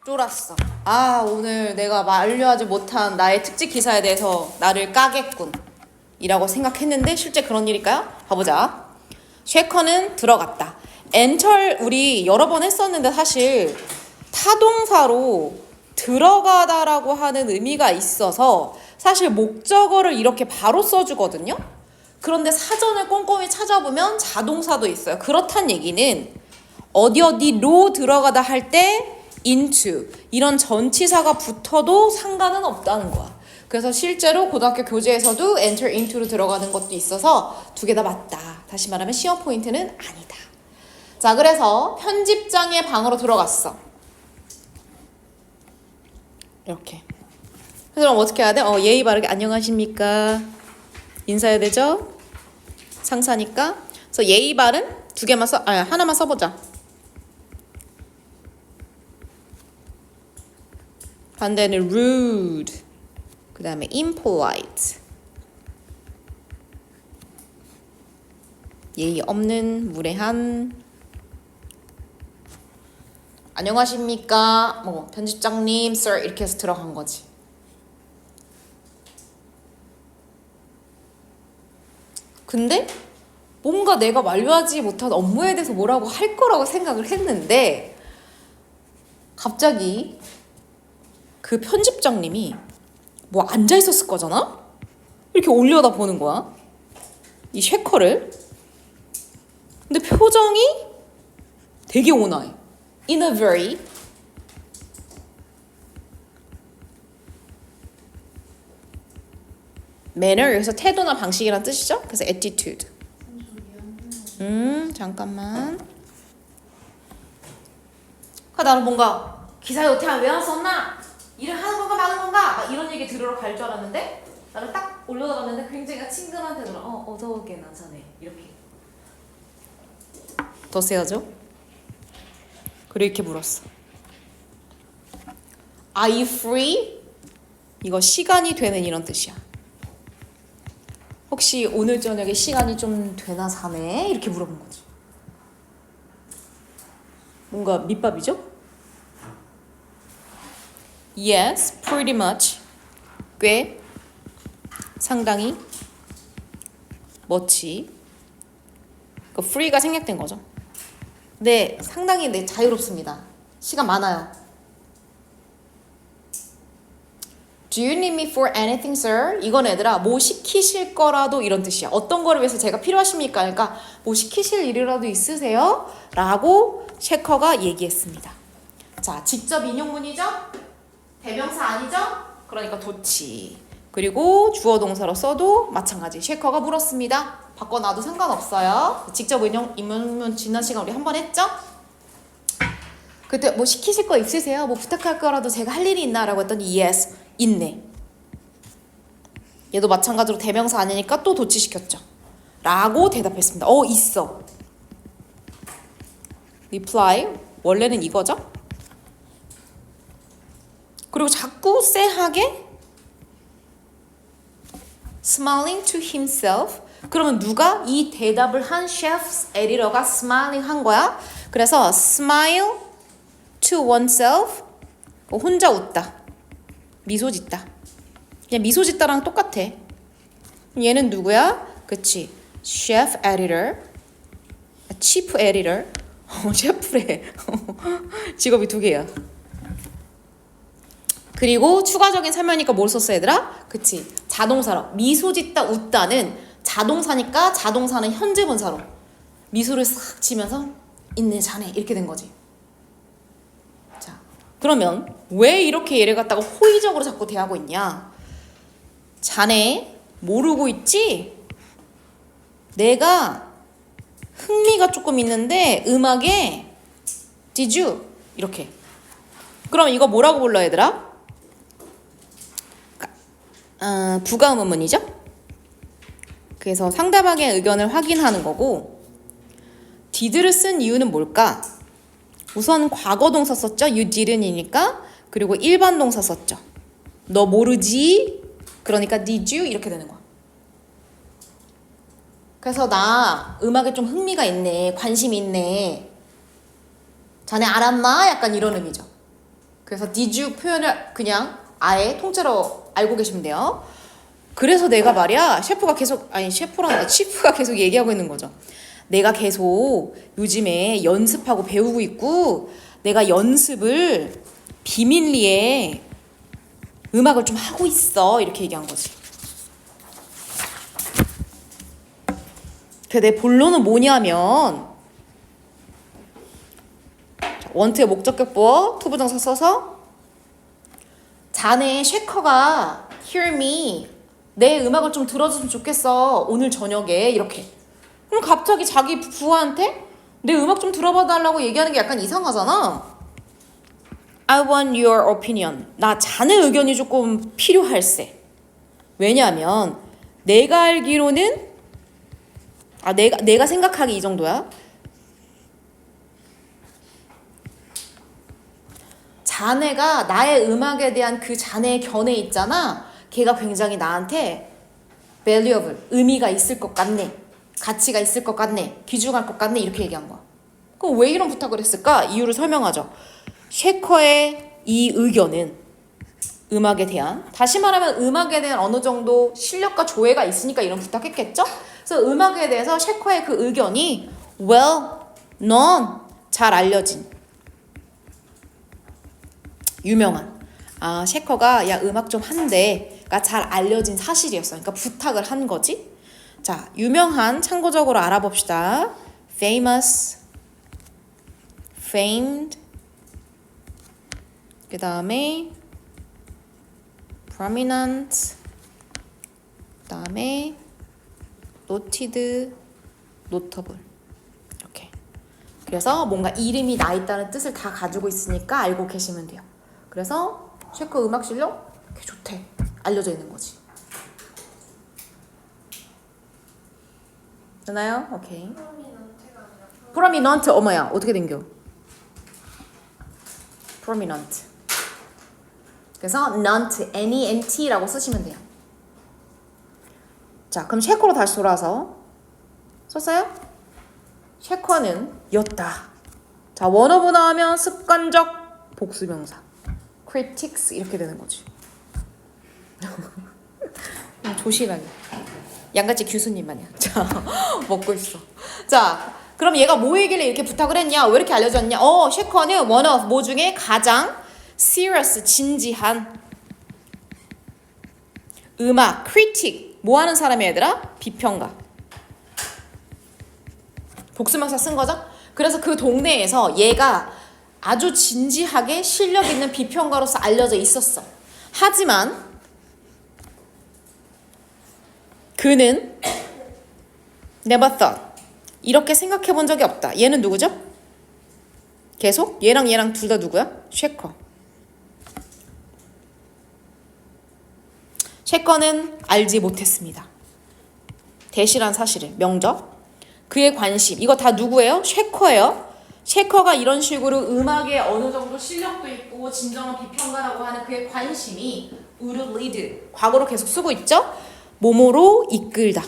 쫄았어. 아, 오늘 내가 완료하지 못한 나의 특집 기사에 대해서 나를 까겠군 이라고 생각했는데 실제 그런 일일까요? 봐보자. 쉐커는 들어갔다. enter 우리 여러 번 했었는데 사실 타동사로 들어가다라고 하는 의미가 있어서 사실 목적어를 이렇게 바로 써주거든요. 그런데 사전을 꼼꼼히 찾아보면 자동사도 있어요. 그렇단 얘기는 어디로 들어가다 할 때 into 이런 전치사가 붙어도 상관은 없다는 거야. 그래서 실제로 고등학교 교재에서도 enter into로 들어가는 것도 있어서 두 개 다 맞다. 다시 말하면 시험 포인트는 아니다. 자, 그래서 편집장의 방으로 들어갔어. 이렇게. 그럼 어떻게 해야 돼? 예의 바르게 안녕하십니까? 인사해야 되죠? 상사니까. 그래서 예의 바른 두 개만 하나만 써보자. 반대는 rude. 그 다음에 impolite. 예의 없는, 무례한. 안녕하십니까? 편집장님, sir 이렇게 해서 들어간 거지. 근데 뭔가 내가 완료하지 못한 업무에 대해서 뭐라고 할 거라고 생각을 했는데 갑자기 그 편집장님이 뭐 앉아 있었을 거잖아? 이렇게 올려다 보는 거야. 이 쉐커를. 근데 표정이 되게 온화해. In a very manner 여기서 태도나 방식이란 뜻이죠? 그래서 attitude. 잠깐만. 나는 뭔가 기사에 어떻게 하면 왜 안 썼나? 일을 하는 건가 마는 건가? 막 이런 얘기 들으러 갈 줄 알았는데 나는 딱 올려다 봤는데 굉장히 친근한 태도로 어서 오게나 자네 이렇게 더 세워줘. 그리고 이렇게 물었어. Are you free? 이거 시간이 되는 이런 뜻이야. 혹시 오늘 저녁에 시간이 좀 되나 자네? 이렇게 물어본 거지. 뭔가 밑밥이죠? Yes, pretty much. 꽤, 상당히, much. 그 free가 생략된 거죠. 네, 상당히 네, 자유롭습니다. 시간 많아요. Do you need me for anything, sir? 이건 얘들아, 뭐 시키실 거라도 이런 뜻이야. 어떤 거를 위해서 제가 필요하십니까? 그러니까 뭐 시키실 일이라도 있으세요? 라고 쉐커가 얘기했습니다. 자, 직접 인용문이죠? 대명사 아니죠? 그러니까 도치. 그리고 주어 동사로 써도 마찬가지. 쉐커가 물었습니다. 바꿔놔도 상관없어요. 직접 인용문 지난 시간 우리 한 번 했죠? 그때 뭐 시키실 거 있으세요? 뭐 부탁할 거라도 제가 할 일이 있나? 라고 했더니 yes, 있네. 얘도 마찬가지로 대명사 아니니까 또 도치시켰죠. 라고 대답했습니다. 있어. reply 원래는 이거죠? 그리고 자꾸 쎄하게 smiling to himself. 그러면 누가 이 대답을 한 chef's editor가 smiling 한 거야. 그래서 smile to oneself. 혼자 웃다. 미소 짓다. 그냥 미소 짓다랑 똑같아. 얘는 누구야? 그치. chef editor. chief editor. 셰프래. 직업이 두 개야. 그리고 추가적인 설명이니까 뭘 썼어 얘들아? 그치. 자동사로. 미소 짓다 웃다는 자동사니까 자동사는 현재 분사로 미소를 싹 지면서 있네 자네 이렇게 된 거지. 자, 그러면 왜 이렇게 얘를 갖다가 호의적으로 자꾸 대하고 있냐? 자네 모르고 있지? 내가 흥미가 조금 있는데 음악에 Did you? 이렇게. 그럼 이거 뭐라고 불러 얘들아? 부가음 의문이죠? 그래서 상대방의 의견을 확인하는 거고 did를 쓴 이유는 뭘까? 우선 과거 동사 썼죠? You didn't이니까. 그리고 일반 동사 썼죠. 너 모르지? 그러니까 did you? 이렇게 되는 거야. 그래서 나 음악에 좀 흥미가 있네. 관심이 있네. 자네 알았나? 약간 이런 의미죠. 그래서 did you 표현을 그냥 아예 통째로 알고 계시면 돼요. 그래서 내가 말이야 셰프가 계속 치프가 계속 얘기하고 있는 거죠. 내가 계속 요즘에 연습하고 배우고 있고 내가 연습을 비밀리에 음악을 좀 하고 있어 이렇게 얘기한 거지. 그 내 본론은 뭐냐면 원트의 목적격보어 투부정사 써서 자네 쉐커가 hear me 내 음악을 좀 들어줬으면 좋겠어 오늘 저녁에 이렇게. 그럼 갑자기 자기 부하한테 내 음악 좀 들어봐 달라고 얘기하는 게 약간 이상하잖아. I want your opinion. 나 자네 의견이 조금 필요할세. 왜냐하면 내가 알기로는 내가 생각하기 이 정도야. 자네가 나의 음악에 대한 그 자네의 견해 있잖아. 걔가 굉장히 나한테 valuable, 의미가 있을 것 같네. 가치가 있을 것 같네. 귀중할 것 같네. 이렇게 얘기한 거야. 그럼 왜 이런 부탁을 했을까? 이유를 설명하죠. 쉐커의 이 의견은 음악에 대한, 다시 말하면 음악에 대한 어느 정도 실력과 조예가 있으니까 이런 부탁했겠죠? 그래서 음악에 대해서 쉐커의 그 의견이 well known, 잘 알려진, 유명한, 쉐커가 야 음악 좀 한대가 잘 알려진 사실이었어. 그러니까 부탁을 한 거지. 자, 유명한 참고적으로 알아봅시다. famous, famed, 그 다음에 prominent, 그 다음에 noted, notable 이렇게. 그래서 뭔가 이름이 나 있다는 뜻을 다 가지고 있으니까 알고 계시면 돼요. 그래서 쉐커 음악 실력 꽤 좋대. 알려져 있는 거지. 되나요? 오케이. prominent 어머야 어떻게 된겨? prominent. 그래서 nant, N-E-N-T라고 쓰시면 돼요. 자, 그럼 쉐커로 다시 돌아서 썼어요? 쉐커는 였다. 자, 원어브 나오면 습관적 복수명사. critics 이렇게 되는 거지. 조심하게. 양같이 교수님 마냥. 자, 먹고 있어. 자, 그럼 얘가 뭐이길래 이렇게 부탁을 했냐? 왜 이렇게 알려졌냐? 쉐커는 one of 뭐 중에 가장 serious, 진지한 음악, critic, 뭐 하는 사람이 얘들아? 비평가. 복수명사 쓴 거죠? 그래서 그 동네에서 얘가 아주 진지하게 실력 있는 비평가로서 알려져 있었어. 하지만 그는 never thought, 이렇게 생각해 본 적이 없다. 얘는 누구죠? 계속 얘랑 둘 다 누구야? 쉐커. 쉐커는 알지 못했습니다. 대실한 사실을, 명적, 그의 관심, 이거 다 누구예요? 쉐커예요. 쉐커가 이런 식으로 음악에 어느 정도 실력도 있고 진정한 비평가라고 하는 그의 관심이 would lead, 과거로 계속 쓰고 있죠? 뭐뭐로 이끌다.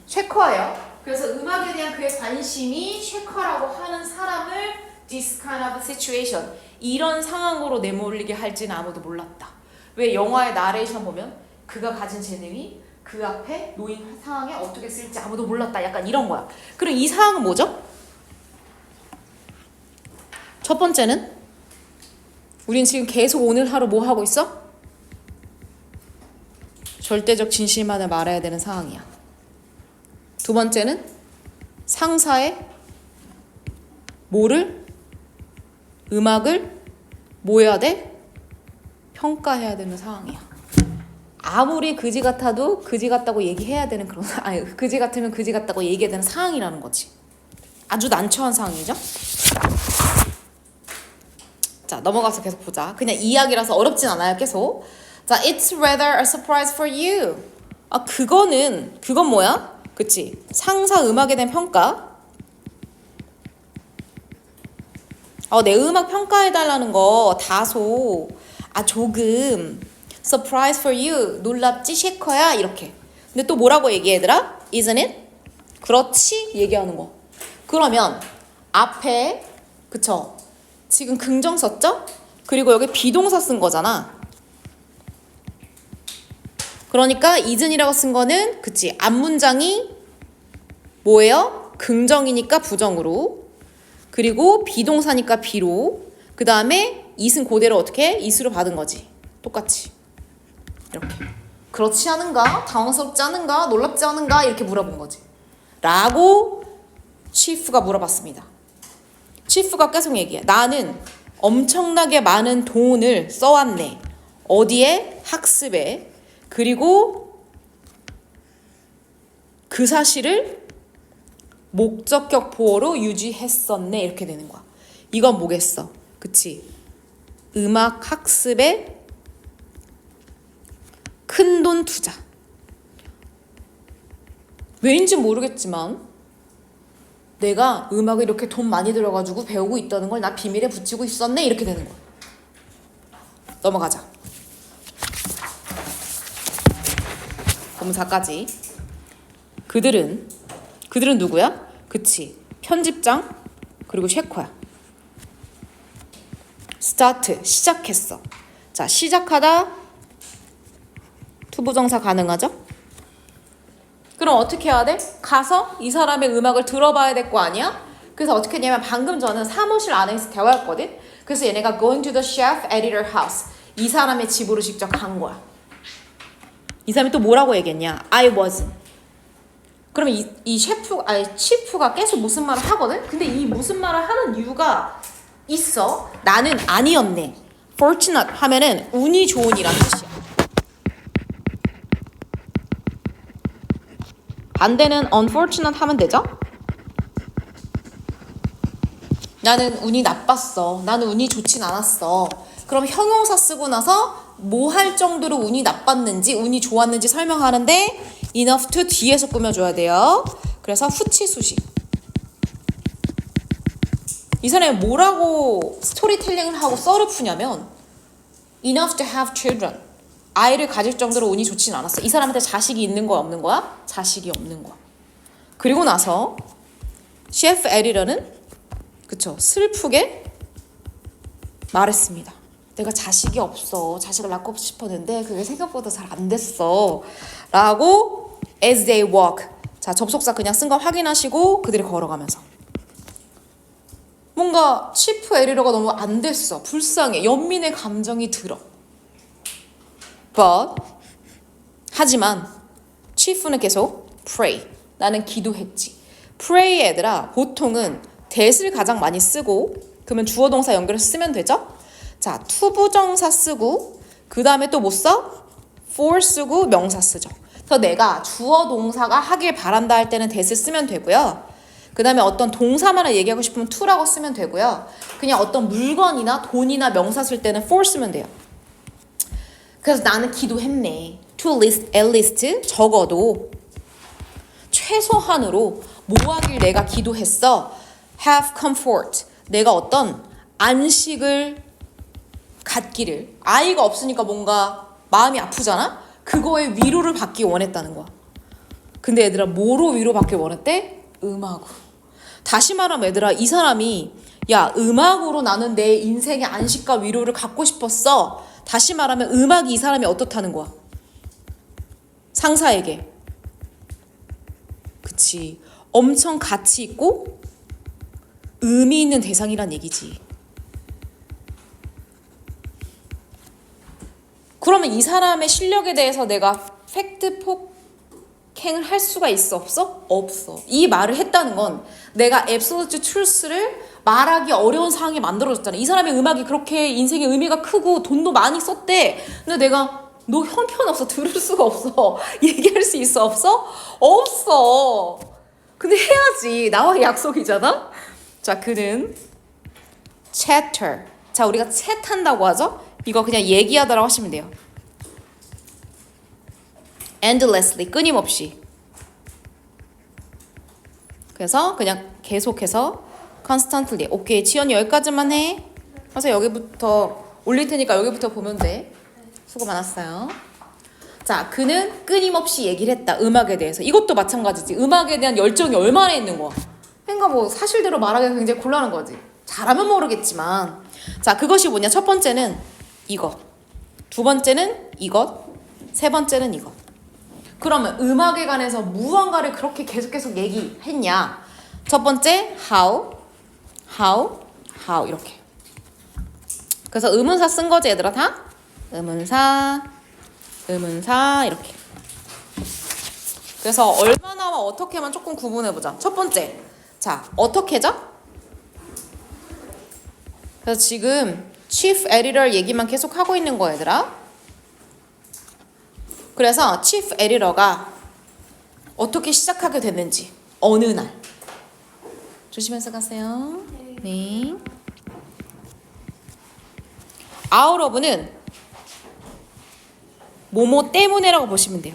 쉐커예요. 그래서 음악에 대한 그의 관심이 쉐커라고 하는 사람을 this kind of situation, 이런 상황으로 내몰리게 할지는 아무도 몰랐다. 왜 영화의 나레이션 보면 그가 가진 재능이 그 앞에 놓인 상황에 어떻게 쓸지 아무도 몰랐다. 약간 이런 거야. 그럼 이 상황은 뭐죠? 첫 번째는 우린 지금 계속 오늘 하루 뭐 하고 있어? 절대적 진실만을 말해야 되는 상황이야. 두 번째는 상사의 뭐를? 음악을 뭐 해야 돼? 평가해야 되는 상황이야. 아무리 그지 같아도 그지 같다고 얘기해야 되는 그런, 그지 같으면 그지 같다고 얘기해야 되는 상황이라는 거지. 아주 난처한 상황이죠. 자, 넘어가서 계속 보자. 그냥 이야기라서 어렵진 않아요, 계속. 자, it's rather a surprise for you. 그건 뭐야? 그치? 상사 음악에 대한 평가. 내 음악 평가해달라는 거 다소 조금 surprise for you, 놀랍지 쉐커야, 이렇게 근데 또 뭐라고 얘기해 얘들아? Isn't it? 그렇지 얘기하는 거. 그러면 앞에 그쵸? 지금 긍정 썼죠? 그리고 여기 비동사 쓴 거잖아. 그러니까 isn't이라고 쓴 거는 그치? 앞문장이 뭐예요? 긍정이니까 부정으로, 그리고 비동사니까 비로, 그 다음에 it은 그대로 어떻게 해? it으로 받은 거지. 똑같이 이렇게. 그렇지 않은가? 당황스럽지 않은가? 놀랍지 않은가? 이렇게 물어본 거지. 라고 치프가 물어봤습니다. 치프가 계속 얘기해. 나는 엄청나게 많은 돈을 써왔네. 어디에? 학습에. 그리고 그 사실을 목적격 보어로 유지했었네. 이렇게 되는 거야. 이건 뭐겠어? 그치? 음악 학습에 큰돈 투자. 왜인지 모르겠지만 내가 음악을 이렇게 돈 많이 들어가지고 배우고 있다는 걸 나 비밀에 붙이고 있었네. 이렇게 되는 거야. 넘어가자. 검사까지. 그들은 누구야? 그치. 편집장 그리고 쉐커야. 스타트 시작했어. 자, 시작하다 투부정사 가능하죠? 그럼 어떻게 해야 돼? 가서 이 사람의 음악을 들어봐야 될 거 아니야? 그래서 어떻게 했냐면 방금 저는 사무실 안에서 대화했거든? 그래서 얘네가 going to the chef editor house. 이 사람의 집으로 직접 간 거야. 이 사람이 또 뭐라고 얘기했냐? I wasn't. 그러면 치프가 계속 무슨 말을 하거든? 근데 이 무슨 말을 하는 이유가 있어. 나는 아니었네. fortunate 하면은 운이 좋은이라는 뜻이야. 반대는 unfortunate 하면 되죠? 나는 운이 나빴어. 나는 운이 좋진 않았어. 그럼 형용사 쓰고 나서 뭐 할 정도로 운이 나빴는지 운이 좋았는지 설명하는데 enough to 뒤에서 꾸며줘야 돼요. 그래서 후치수식. 이 사람이 뭐라고 스토리텔링을 하고 썰을 푸냐면 enough to have children. 아이를 가질 정도로 운이 좋진 않았어. 이 사람한테 자식이 있는 거야 없는 거야? 자식이 없는 거야. 그리고 나서 셰프 에리러는 그쵸 슬프게 말했습니다. 내가 자식이 없어. 자식을 낳고 싶었는데 그게 생각보다 잘 안 됐어. 라고 as they walk. 자, 접속사 그냥 쓴 거 확인하시고 그들이 걸어가면서 뭔가 치프 에리러가 너무 안 됐어. 불쌍해. 연민의 감정이 들어. But 하지만 치프는 계속 pray. 나는 기도했지. pray 얘들아 보통은 that을 가장 많이 쓰고 그러면 주어 동사 연결해서 쓰면 되죠? 자, 투부정사 쓰고 그 다음에 또 뭐 써? for 쓰고 명사 쓰죠. 그래서 내가 주어 동사가 하길 바란다 할 때는 that을 쓰면 되고요. 그 다음에 어떤 동사만을 얘기하고 싶으면 to라고 쓰면 되고요. 그냥 어떤 물건이나 돈이나 명사 쓸 때는 for 쓰면 돼요. 그래서 나는 기도했네. to at least 적어도 최소한으로 뭐 하길 내가 기도했어. have comfort. 내가 어떤 안식을 갖기를. 아이가 없으니까 뭔가 마음이 아프잖아? 그거에 위로를 받기 원했다는 거야. 근데 얘들아 뭐로 위로받길 원했대? 음악으로. 다시 말하면 얘들아 이 사람이 야 음악으로 나는 내 인생의 안식과 위로를 갖고 싶었어. 다시 말하면 음악이 이 사람이 어떻다는 거야? 상사에게. 그치. 엄청 가치 있고 의미 있는 대상이란 얘기지. 그러면 이 사람의 실력에 대해서 내가 팩트 폭행을 할 수가 있어? 없어? 없어. 이 말을 했다는 건 내가 absolute truth를 말하기 어려운 상황이 만들어졌잖아. 이 사람의 음악이 그렇게 인생의 의미가 크고 돈도 많이 썼대. 근데 내가 너 형편없어. 들을 수가 없어. 얘기할 수 있어? 없어? 없어. 근데 해야지. 나와의 약속이잖아. 자, 그는 chatter. 자, 우리가 챗한다고 하죠? 이거 그냥 얘기하다라고 하시면 돼요. endlessly. 끊임없이. 그래서 그냥 계속해서 constantly. 오케이. 지연이 여기까지만 해. 그래서 여기부터 올릴 테니까 여기부터 보면 돼. 수고 많았어요. 자, 그는 끊임없이 얘기를 했다. 음악에 대해서. 이것도 마찬가지지. 음악에 대한 열정이 얼마나 있는 거야. 그러니까 뭐 사실대로 말하기가 굉장히 곤란한 거지. 잘하면 모르겠지만. 자, 그것이 뭐냐. 첫 번째는 이것. 두 번째는 이것. 세 번째는 이것. 그러면 음악에 관해서 무언가를 그렇게 계속 얘기했냐. 첫 번째 how 이렇게. 그래서 의문사 쓴 거지 얘들아 다? 의문사 이렇게. 그래서 얼마나와 어떻게만 조금 구분해보자. 첫 번째, 자 어떻게죠? 그래서 지금 chief editor 얘기만 계속 하고 있는 거 얘들아. 그래서 chief editor가 어떻게 시작하게 됐는지 어느 날 조심해서 가세요. 네. out of는 뭐뭐 때문에라고 보시면 돼요.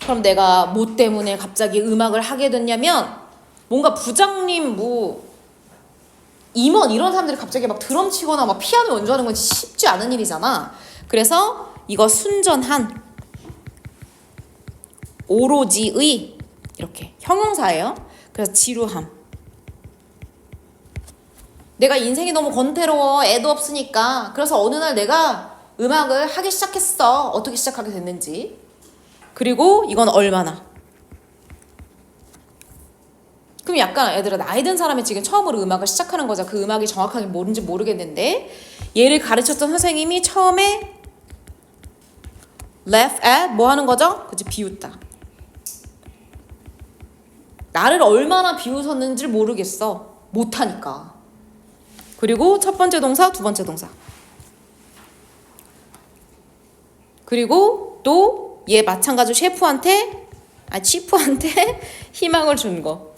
그럼 내가 뭐 때문에 갑자기 음악을 하게 됐냐면 뭔가 부장님 임원 이런 사람들이 갑자기 막 드럼 치거나 막 피아노 연주하는 건 쉽지 않은 일이잖아. 그래서 이거 순전한 오로지의 이렇게 형용사예요. 그래서 지루함. 내가 인생이 너무 권태로워 애도 없으니까 그래서 어느 날 내가 음악을 하기 시작했어. 어떻게 시작하게 됐는지. 그리고 이건 얼마나. 그럼 약간 얘들아 나이 든 사람이 지금 처음으로 음악을 시작하는 거죠. 그 음악이 정확하게 뭔지 모르겠는데 얘를 가르쳤던 선생님이 처음에 laugh at 뭐 하는 거죠? 그치 비웃다. 나를 얼마나 비웃었는지 모르겠어. 못하니까. 그리고 첫 번째 동사 두 번째 동사. 그리고 또 얘 마찬가지로 치프한테 희망을 준 거.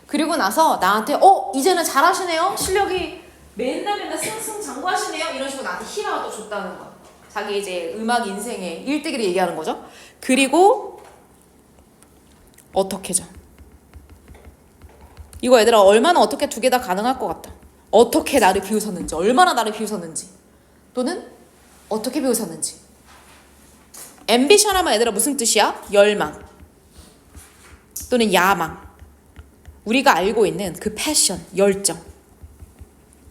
그리고 나서 나한테 이제는 잘하시네요. 실력이 맨날 승승장구하시네요. 이런 식으로 나한테 희망을 또 줬다는 거. 자기 이제 음악 인생의 일대기를 얘기하는 거죠. 그리고 어떻게죠? 이거 얘들아 얼마나 어떻게 두 개 다 가능할 것 같아. 어떻게 나를 비웃었는지, 얼마나 나를 비웃었는지, 또는 어떻게 비웃었는지. 앰비션 하면 얘들아 무슨 뜻이야? 열망 또는 야망. 우리가 알고 있는 그 패션, 열정.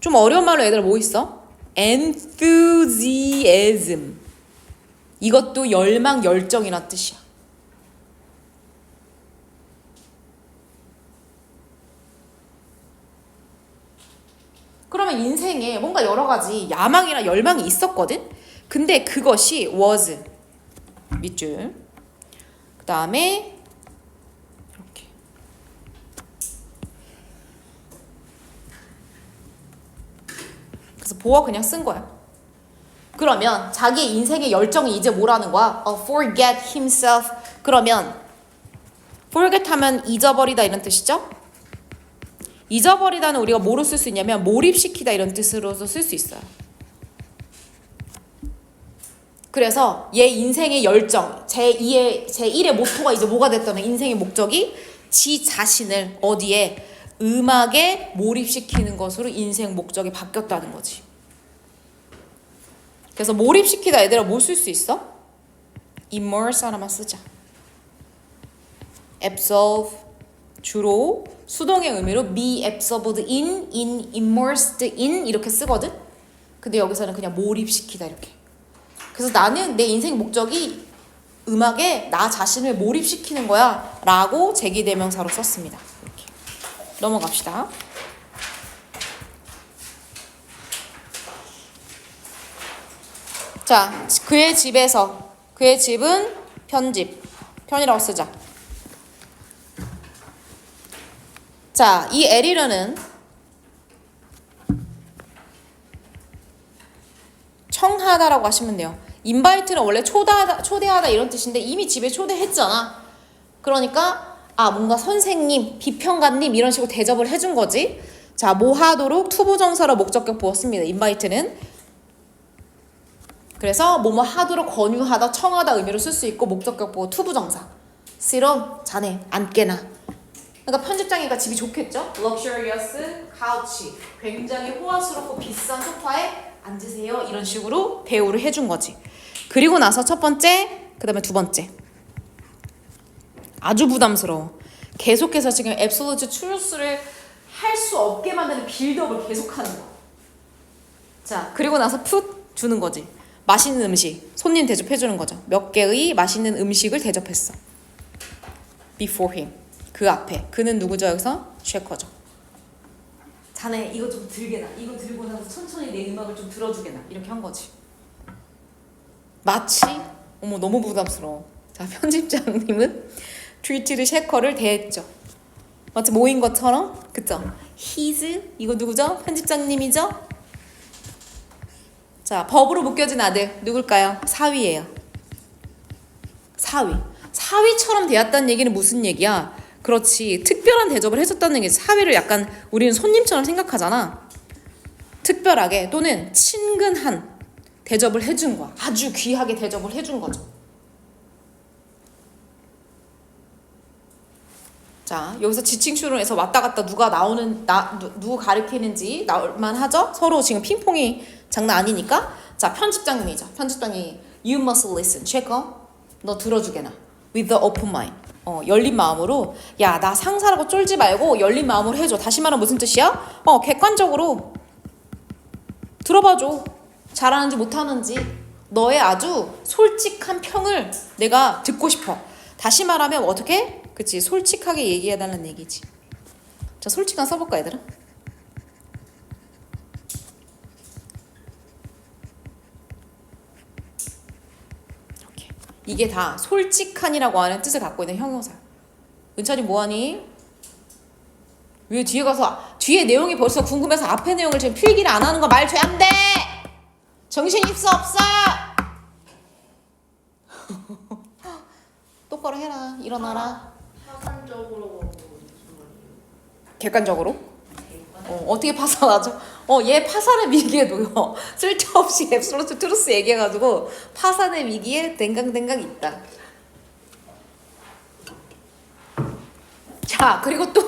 좀 어려운 말로 얘들아 뭐 있어? enthusiasm. 이것도 열망, 열정이란 뜻이야. 그러면 인생에 뭔가 여러 가지 야망이나 열망이 있었거든? 근데 그것이 was 밑줄. 그 다음에 이렇게. 그래서 보어 그냥 쓴 거야. 그러면 자기 인생의 열정이 이제 뭐라는 거야? forget himself. 그러면 forget 하면 잊어버리다 이런 뜻이죠? 잊어버리다는 우리가 뭐로 쓸 수 있냐면 몰입시키다 이런 뜻으로도 쓸 수 있어요. 그래서 얘 인생의 열정, 제1의 모토가 이제 뭐가 됐다면 인생의 목적이 지 자신을 어디에 음악에 몰입시키는 것으로 인생 목적이 바뀌었다는 거지. 그래서 몰입시키다 얘들아 뭘 쓸 수 있어? immerse 하나만 쓰자. absorb 주로 수동의 의미로 be absorbed in, immersed in 이렇게 쓰거든? 근데 여기서는 그냥 몰입시키다 이렇게. 그래서 나는 내 인생 목적이 음악에 나 자신을 몰입시키는 거야 라고 제기대명사로 썼습니다. 이렇게. 넘어갑시다. 자, 그의 집에서. 그의 집은 편집. 편이라고 쓰자. 자, 이 에리러는 청하다라고 하시면 돼요. 인바이트는 원래 초대하다 이런 뜻인데 이미 집에 초대했잖아. 그러니까 뭔가 선생님, 비평가님 이런 식으로 대접을 해준 거지. 자, 뭐 하도록 투부정사로 목적격 부었습니다. 인바이트는. 그래서 뭐뭐 하도록 권유하다, 청하다 의미로 쓸 수 있고 목적격 부어 투부정사. 싫어, 자네 앉게나. 그러니까 편집장이가 집이 좋겠죠? luxurious couch. 굉장히 호화스럽고 비싼 소파에 앉으세요. 이런 식으로 대우를 해준 거지. 그리고 나서 첫 번째, 그 다음에 두 번째. 아주 부담스러워. 계속해서 지금 absolute truth를 할 수 없게 만드는 빌드업을 계속하는 거야. 자, 그리고 나서 풋 주는 거지. 맛있는 음식, 손님 대접해주는 거죠. 몇 개의 맛있는 음식을 대접했어. Before him. 그 앞에. 그는 누구죠 여기서? 쉐커죠. 자네 이거 좀 들게나. 이거 들고 나서 천천히 내 음악을 좀 들어주게나. 이렇게 한 거지. 마치 어머 너무 부담스러워. 자, 편집장님은 트위티드 쉐커를 대했죠. 마치 모인 것처럼. 그쵸? His 이거 누구죠? 편집장님이죠? 자, 법으로 묶여진 아들 누굴까요? 사위예요. 사위. 사위처럼 대했다는 얘기는 무슨 얘기야? 그렇지. 특별한 대접을 해줬다는 얘기지. 사위를 약간 우리는 손님처럼 생각하잖아. 특별하게 또는 친근한 대접을 해준 거야. 아주 귀하게 대접을 해준 거죠. 자, 여기서 지칭 추론에서 왔다 갔다 누가 나오는 누구 가리키는지 나올만 하죠? 서로 지금 핑퐁이 장난 아니니까. 자, 편집장님이죠. 편집장이 You must listen. checker. 너 들어주게나. With the open mind. 열린 마음으로. 야, 나 상사라고 쫄지 말고 열린 마음으로 해줘. 다시 말하면 무슨 뜻이야? 객관적으로 들어봐줘. 잘하는지 못하는지. 너의 아주 솔직한 평을 내가 듣고 싶어. 다시 말하면 어떻게? 그치, 솔직하게 얘기해달라는 얘기지. 자, 솔직한 써볼까 얘들아? 이렇게. 이게 다 솔직한이라고 하는 뜻을 갖고 있는 형용사야. 은찬이 뭐하니? 왜 뒤에 가서 뒤에 내용이 벌써 궁금해서 앞에 내용을 지금 필기를 안 하는 거 말 돼야 안 돼! 정신 있어 없어? 똑바로 해라. 일어나라. 파산적으로 객관적으로? 어떻게 파산하죠? 얘 파산의 위기에도요. 쓸데없이 앱솔루트 트루스 얘기해가지고 파산의 위기에 댕강댕강 있다. 자, 그리고 또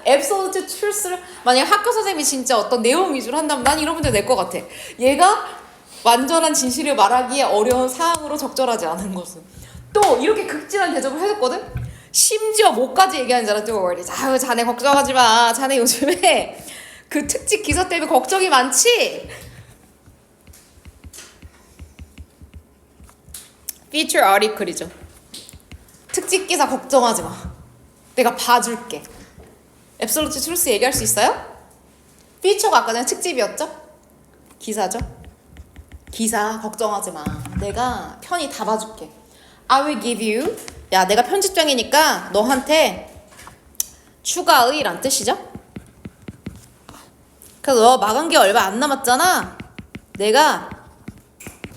앱솔루트 트루스를 만약에 학교 선생님이 진짜 어떤 내용 위주로 한다면 난 이런 문제 낼 것 같아. 얘가 완전한 진실을 말하기에 어려운 사항으로 적절하지 않은 것은. 또 이렇게 극진한 대접을 해줬거든? 심지어 뭐까지 얘기하는 줄 알았죠? 아유, 자네 걱정하지 마. 자네 요즘에 그 특집 기사 때문에 걱정이 많지? feature article이죠. 특집 기사 걱정하지 마. 내가 봐줄게. 앱솔루트 트루스 얘기할 수 있어요? feature가 아까 전에 특집이었죠? 기사죠? 기사 걱정하지 마. 내가 편히 다 봐줄게. I will give you. 야, 내가 편집장이니까 너한테 추가의 란 뜻이죠? 그래서 너 마감기 얼마 안 남았잖아. 내가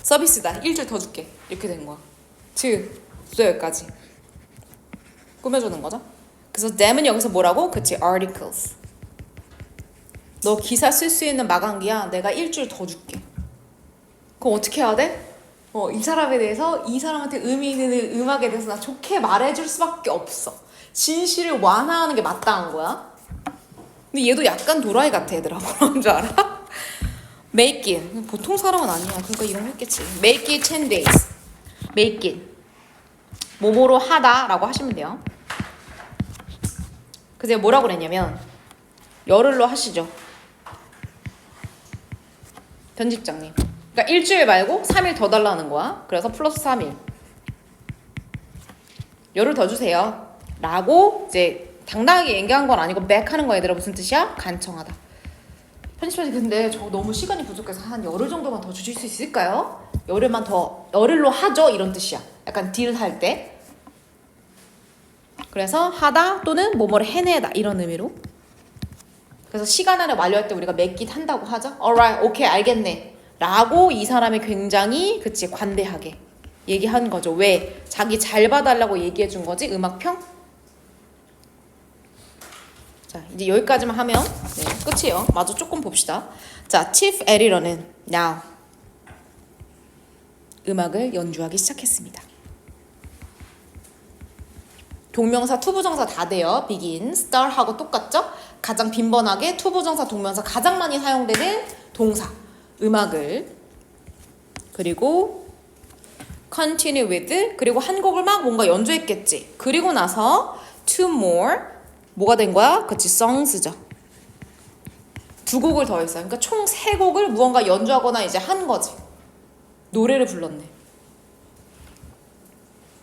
서비스다. 일주일 더 줄게. 이렇게 된 거야. to 여기까지 꾸며주는 거죠. 그래서 them은 여기서 뭐라고? 그치, articles. 너 기사 쓸 수 있는 마감기야. 내가 일주일 더 줄게. 그럼 어떻게 해야 돼? 이 사람에 대해서, 이 사람한테 의미 있는 음악에 대해서 나 좋게 말해줄 수밖에 없어. 진실을 완화하는 게 마땅한 거야. 근데 얘도 약간 도라이 같아, 얘들아. 뭐라는 줄 알아? Make it. 보통 사람은 아니야. 그러니까 이런 거 했겠지. Make it 10 days. Make it. 뭐뭐로 하다 라고 하시면 돼요. 그래서 뭐라고 그랬냐면 열흘로 하시죠. 편집장님. 그러니까 일주일 말고 3일 더 달라는 거야. 그래서 플러스 3일. 열흘 더 주세요. 라고 이제 당당하게 얘기한 건 아니고 백 하는 거 얘들아. 무슨 뜻이야? 간청하다. 편집장님 근데 저 너무 시간이 부족해서 한 열흘 정도만 더 주실 수 있을까요? 열흘만 더, 열흘로 하죠. 이런 뜻이야. 약간 딜할 때. 그래서 하다 또는 뭐뭐를 해내다 이런 의미로. 그래서 시간 안에 완료할 때 우리가 make it 한다고 하죠. alright, 오케이, 알겠네. 라고 이 사람이 굉장히 그치 관대하게 얘기한 거죠. 왜? 자기 잘 봐달라고 얘기해 준 거지. 음악평? 자, 이제 여기까지만 하면 네, 끝이에요. 마저 조금 봅시다. 자, Chief Editor는 now 음악을 연주하기 시작했습니다. 동명사, 투부정사 다 돼요. begin, start하고 똑같죠? 가장 빈번하게 투부정사, 동명사 가장 많이 사용되는 동사 음악을. 그리고 continue with 그리고 한 곡을 막 뭔가 연주했겠지. 그리고 나서 two more 뭐가 된 거야? 그치 songs죠. 두 곡을 더했어요. 그러니까 총 세 곡을 무언가 연주하거나 이제 한 거지. 노래를 불렀네.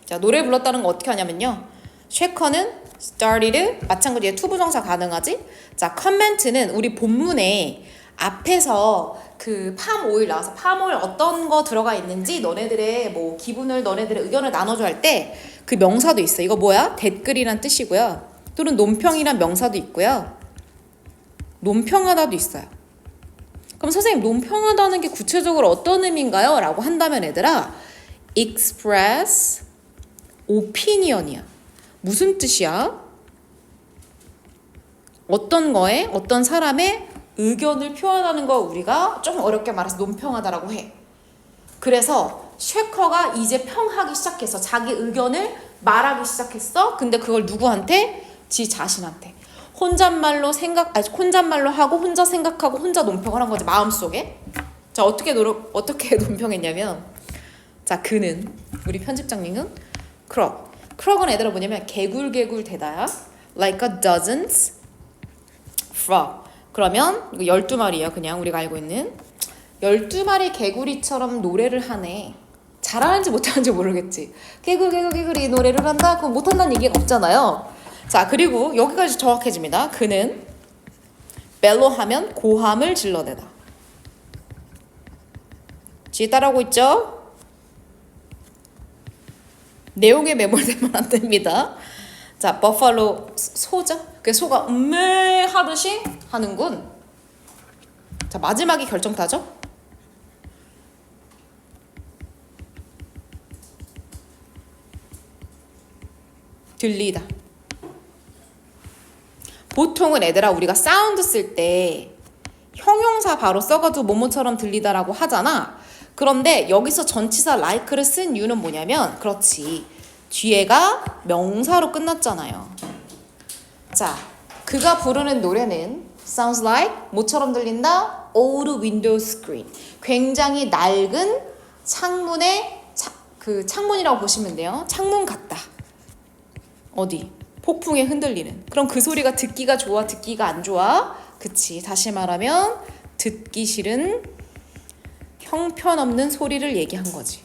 자, 노래 불렀다는 거 어떻게 하냐면요. 쉐커는 started 마찬가지로 투부정사 가능하지? 자, comment는 우리 본문에 앞에서 그 팜 오일 나와서 팜 오일 어떤 거 들어가 있는지 너네들의 뭐 기분을 너네들의 의견을 나눠줘 할 때 그 명사도 있어. 이거 뭐야? 댓글이란 뜻이고요. 또는 논평이란 명사도 있고요. 논평하다도 있어요. 그럼 선생님 논평하다는 게 구체적으로 어떤 의미인가요? 라고 한다면 얘들아 express opinion이야. 무슨 뜻이야? 어떤 거에 어떤 사람의 의견을 표현하는 거 우리가 좀 어렵게 말해서 논평하다라고 해. 그래서 쉐커가 이제 평하기 시작했어. 자기 의견을 말하기 시작했어. 근데 그걸 누구한테? 지 자신한테. 혼잣말로 하고 혼자 생각하고 혼자 논평을 한 거지 마음속에. 자, 어떻게 논평했냐면 자, 그는 우리 편집장님은 크럭은 애들아 뭐냐면 개굴개굴 대다야. like a dozens frog. 그러면 이거 12마리야. 그냥 우리가 알고 있는 12마리 개구리처럼 노래를 하네. 잘하는지 못하는지 모르겠지. 개굴 이 노래를 한다? 그럼 못한다는 얘기가 없잖아요. 자, 그리고 여기까지 정확해집니다. 그는 벨로 하면 고함을 질러대다. 지 따라하고 있죠? 내용에 매몰되면 안 됩니다. 자, 버팔로 소죠? 그 소가 하듯이 하는군. 자, 마지막이 결정타죠? 들리다. 보통은 애들아 우리가 사운드 쓸 때 형용사 바로 써가지고 뭐뭐처럼 들리다라고 하잖아. 그런데 여기서 전치사 like를 쓴 이유는 뭐냐면 그렇지. 뒤에가 명사로 끝났잖아요. 자, 그가 부르는 노래는 sounds like 뭐처럼 들린다? old window screen. 굉장히 낡은 창문의 그 창문이라고 보시면 돼요. 창문 같다. 어디? 폭풍에 흔들리는. 그럼 그 소리가 듣기가 좋아? 듣기가 안 좋아? 그치. 다시 말하면 듣기 싫은 형편없는 소리를 얘기한 거지.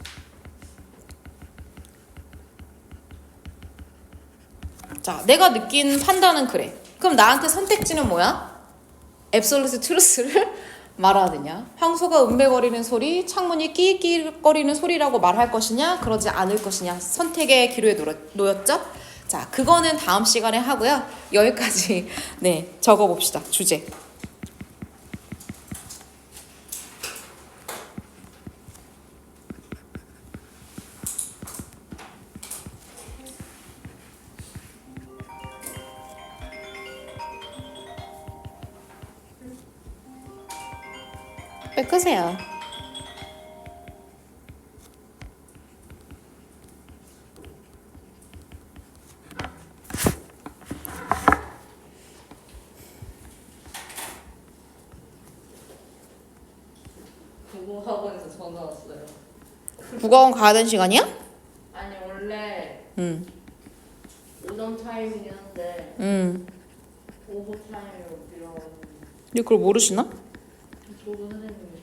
자, 내가 느낀 판단은 그래. 그럼 나한테 선택지는 뭐야? absolute truth를 말해야 되냐? 황소가 음매거리는 소리, 창문이 끼끼거리는 소리라고 말할 것이냐? 그러지 않을 것이냐? 선택의 기로에 놓였죠? 자, 그거는 다음 시간에 하고요. 여기까지 네, 적어봅시다. 주제. 끄세요. 국어학원에서 전화 왔어요. 국어학원 가야 되는 시간이야? 아니 원래 오전 타임이었는데 오후 타임으로 빌어가지고. 근데 그걸 모르시나? 저도 선생님이.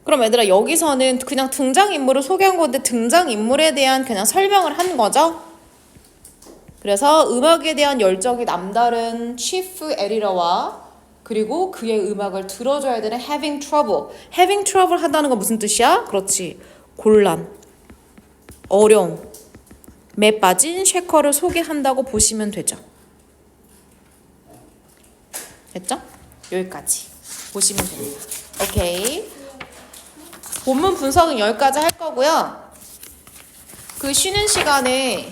그럼 얘들아 여기서는 그냥 등장인물을 소개한 건데 등장인물에 대한 그냥 설명을 한 거죠? 그래서 음악에 대한 열정이 남다른 치프 에리러와 그리고 그의 음악을 들어줘야 되는 having trouble 한다는 건 무슨 뜻이야? 그렇지. 곤란, 어려움에 빠진 쉐커를 소개한다고 보시면 되죠. 됐죠? 여기까지 보시면 됩니다. 오케이. 본문 분석은 여기까지 할 거고요. 그 쉬는 시간에